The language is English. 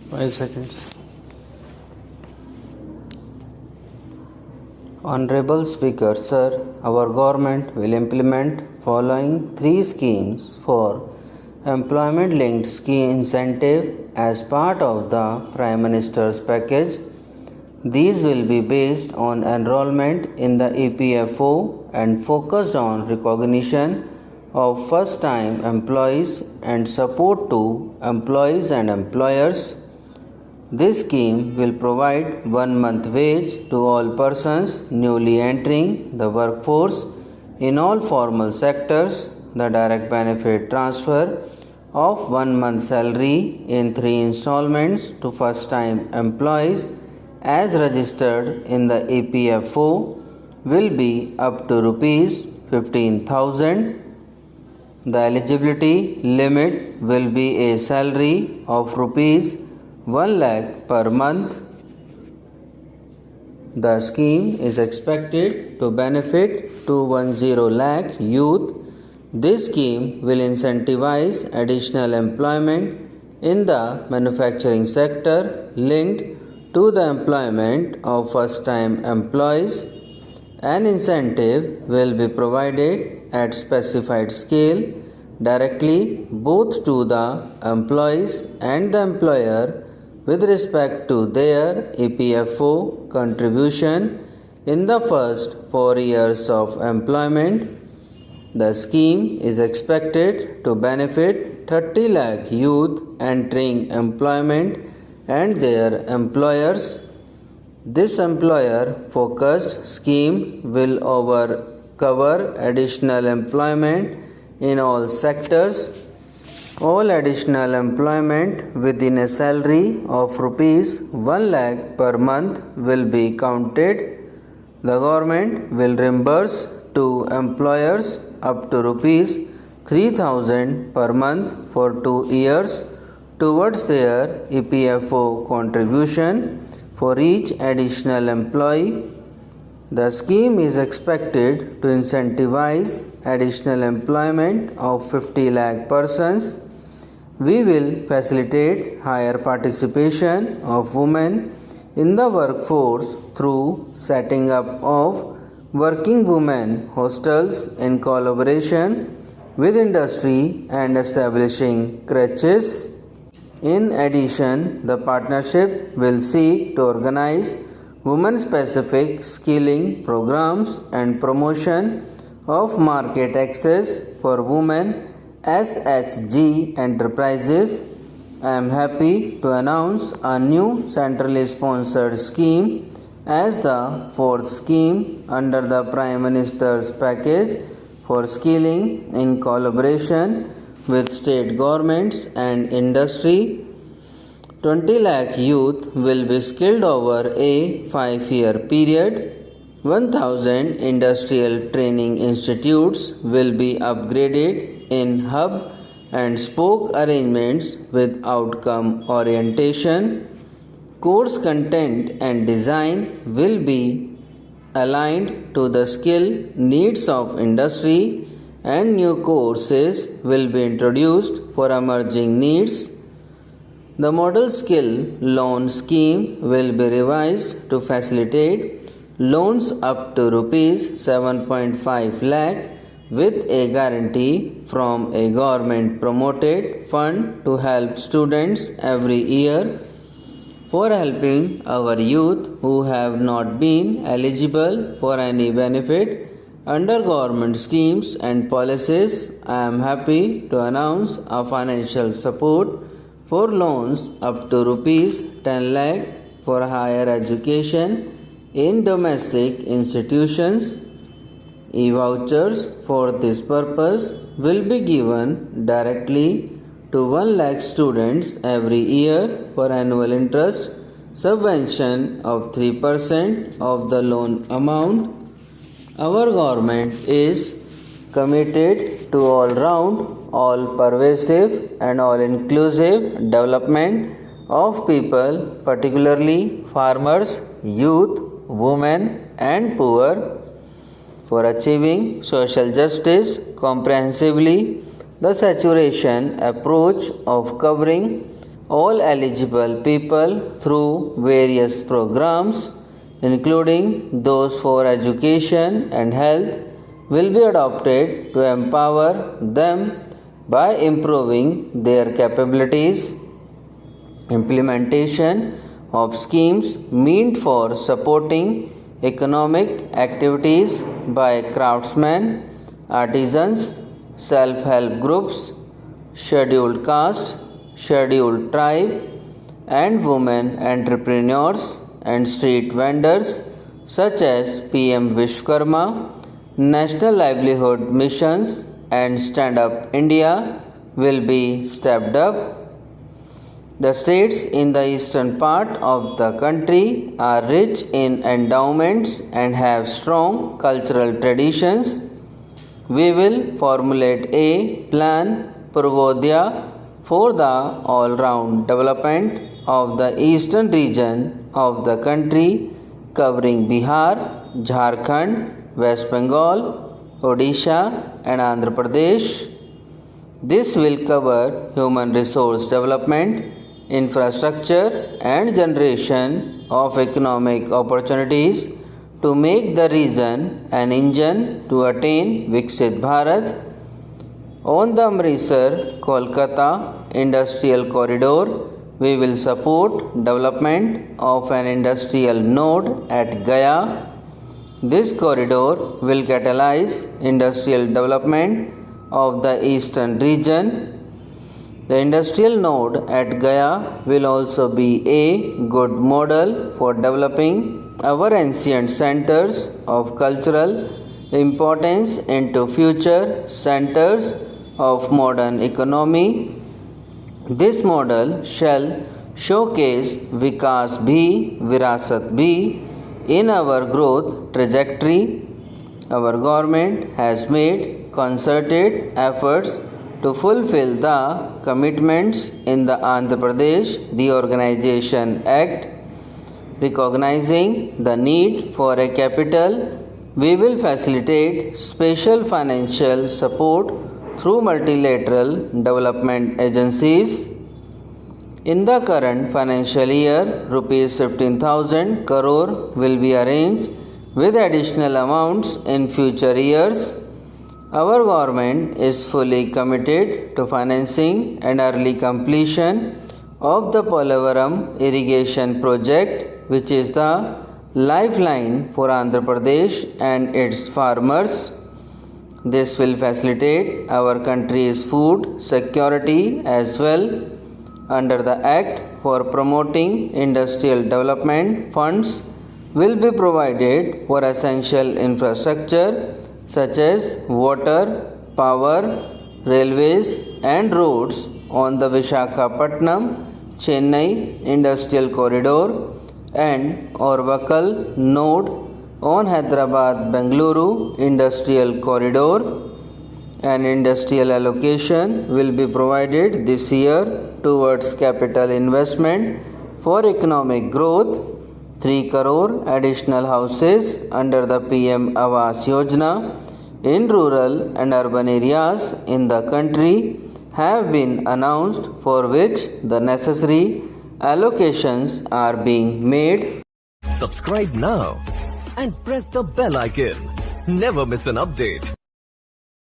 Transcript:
5 seconds. Honorable Speaker, Sir, our government will implement following three schemes for employment-linked scheme incentive as part of the Prime Minister's package. These will be based on enrollment in the EPFO and focused on recognition of first-time employees and support to employees and employers. This scheme will provide 1 month wage to all persons newly entering the workforce in all formal sectors, the direct benefit transfer of 1 month salary in 3 installments to first time employees as registered in the EPFO will be up to rupees 15,000. The eligibility limit will be a salary of rupees 1 lakh per month. The scheme is expected to benefit 210 lakh youth. This scheme will incentivize additional employment in the manufacturing sector linked to the employment of first-time employees. An incentive will be provided at specified scale directly both to the employees and the employer with respect to their EPFO contribution in the first 4 years of employment. The scheme is expected to benefit 30 lakh youth entering employment and their employers. This employer-focused scheme will cover additional employment in all sectors. All additional employment within a salary of rupees 1 lakh per month will be counted. The government will reimburse to employers up to rupees 3,000 per month for 2 years towards their EPFO contribution for each additional employee. The scheme is expected to incentivize additional employment of 50 lakh persons. We will facilitate higher participation of women in the workforce through setting up of working women hostels in collaboration with industry and establishing crèches. In addition, the partnership will seek to organize women-specific skilling programs and promotion of market access for women SHG enterprises. I am happy to announce a new centrally sponsored scheme as the fourth scheme under the Prime Minister's package for skilling in collaboration with state governments and industry. 20 lakh youth will be skilled over a 5-year period. 1,000 industrial training institutes will be upgraded in hub and spoke arrangements with outcome orientation. Course content and design will be aligned to the skill needs of industry and new courses will be introduced for emerging needs. The model skill loan scheme will be revised to facilitate loans up to rupees 7.5 lakh with a guarantee from a government promoted fund to help students every year. For helping our youth who have not been eligible for any benefit under government schemes and policies, I am happy to announce a financial support for loans up to rupees 10 lakh for higher education in domestic institutions. E-vouchers for this purpose will be given directly to 1 lakh students every year for annual interest subvention of 3% of the loan amount. Our government is committed to all-round, all-pervasive and all-inclusive development of people, particularly farmers, youth, women and poor. For achieving social justice comprehensively, the saturation approach of covering all eligible people through various programs, including those for education and health, will be adopted to empower them by improving their capabilities. Implementation of schemes meant for supporting economic activities by craftsmen, artisans, self-help groups, scheduled caste, scheduled tribe, and women entrepreneurs and street vendors such as PM Vishwakarma, National Livelihood Missions, and Stand Up India will be stepped up. The states in the eastern part of the country are rich in endowments and have strong cultural traditions. We will formulate a plan Purvodaya for the all-round development of the eastern region of the country covering Bihar, Jharkhand, West Bengal, Odisha and Andhra Pradesh. This will cover human resource development, infrastructure and generation of economic opportunities to make the region an engine to attain Viksit Bharat. On the Amritsar-Kolkata Industrial Corridor, we will support development of an industrial node at Gaya. This corridor will catalyze industrial development of the eastern region. The industrial node at Gaya will also be a good model for developing our ancient centers of cultural importance into future centers of modern economy. This model shall showcase Vikas Bhi, Virasat Bhi in our growth trajectory. Our government has made concerted efforts to fulfill the commitments in the Andhra Pradesh Reorganization Act. Recognizing the need for a capital, we will facilitate special financial support through multilateral development agencies. In the current financial year, rupees 15,000 crore will be arranged with additional amounts in future years. Our government is fully committed to financing and early completion of the Polavaram irrigation project, which is the lifeline for Andhra Pradesh and its farmers. This will facilitate our country's food security as well. Under the Act for Promoting Industrial Development, funds will be provided for essential infrastructure such as water, power, railways and roads on the Visakhapatnam-Chennai Industrial Corridor and Orvakal node on Hyderabad-Bengaluru Industrial Corridor. An industrial allocation will be provided this year towards capital investment for economic growth. 3 crore additional houses under the PM Awas Yojana in rural and urban areas in the country have been announced, for which the necessary allocations are being made. Subscribe now and press the bell icon. Never miss an update.